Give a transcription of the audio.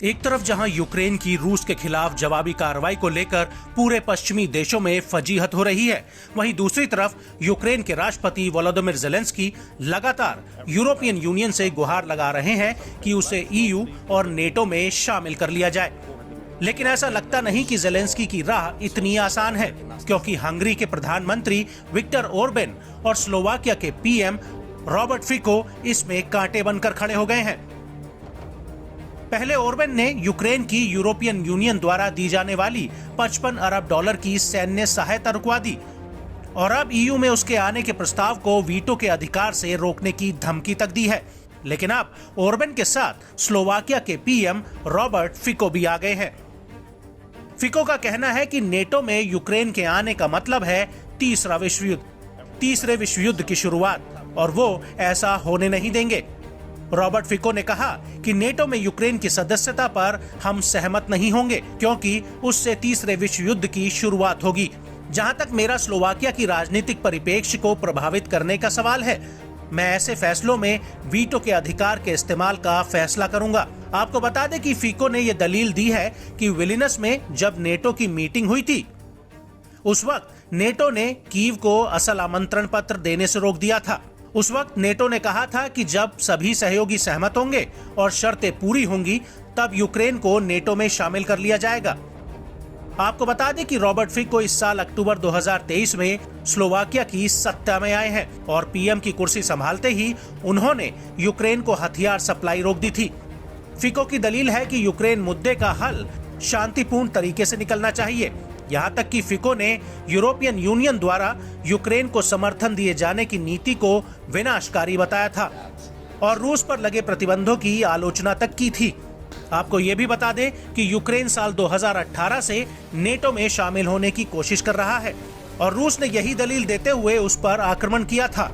एक तरफ जहां यूक्रेन की रूस के खिलाफ जवाबी कार्रवाई को लेकर पूरे पश्चिमी देशों में फजीहत हो रही है, वहीं दूसरी तरफ यूक्रेन के राष्ट्रपति वोलोदिमिर ज़ेलेंस्की लगातार यूरोपियन यूनियन से गुहार लगा रहे हैं कि उसे ईयू और नेटो में शामिल कर लिया जाए। लेकिन ऐसा लगता नहीं कि ज़ेलेंस्की की राह इतनी आसान है, क्योंकि हंगरी के प्रधानमंत्री विक्टर ओरबैन और स्लोवाकिया के पीएम रॉबर्ट फिको इसमें कांटे बनकर खड़े हो गए हैं। पहले ओरबैन ने यूक्रेन की यूरोपियन यूनियन द्वारा दी जाने वाली 55 अरब डॉलर की सैन्य सहायता रुकवा दी और अब ईयू में उसके आने के प्रस्ताव को वीटो के अधिकार से रोकने की धमकी तक दी है। लेकिन अब ओरबैन के साथ स्लोवाकिया के पीएम रॉबर्ट फिको भी आ गए हैं। फिको का कहना है कि नेटो में यूक्रेन के आने का मतलब है तीसरे विश्व युद्ध की शुरुआत, और वो ऐसा होने नहीं देंगे। रॉबर्ट फिको ने कहा कि नेटो में यूक्रेन की सदस्यता पर हम सहमत नहीं होंगे, क्योंकि उससे तीसरे विश्व युद्ध की शुरुआत होगी। जहां तक मेरा स्लोवाकिया की राजनीतिक परिप्रेक्ष्य को प्रभावित करने का सवाल है, मैं ऐसे फैसलों में वीटो के अधिकार के इस्तेमाल का फैसला करूंगा। आपको बता दें कि फिको ने यह दलील दी है कि विलिनस में जब नेटो की मीटिंग हुई थी, उस वक्त नेटो ने कीव को असल आमंत्रण पत्र देने से रोक दिया था। उस वक्त नेटो ने कहा था कि जब सभी सहयोगी सहमत होंगे और शर्तें पूरी होंगी, तब यूक्रेन को नेटो में शामिल कर लिया जाएगा। आपको बता दें कि रॉबर्ट फिको इस साल अक्टूबर 2023 में स्लोवाकिया की सत्ता में आए हैं और पीएम की कुर्सी संभालते ही उन्होंने यूक्रेन को हथियार सप्लाई रोक दी थी। फिको की दलील है कि यूक्रेन मुद्दे का हल शांतिपूर्ण तरीके से निकलना चाहिए। यहाँ तक कि फिको ने यूरोपियन यूनियन द्वारा यूक्रेन को समर्थन दिए जाने की नीति को विनाशकारी बताया था और रूस पर लगे प्रतिबंधों की आलोचना तक की थी। आपको ये भी बता दें कि यूक्रेन साल 2018 से नेटो में शामिल होने की कोशिश कर रहा है और रूस ने यही दलील देते हुए उस पर आक्रमण किया था।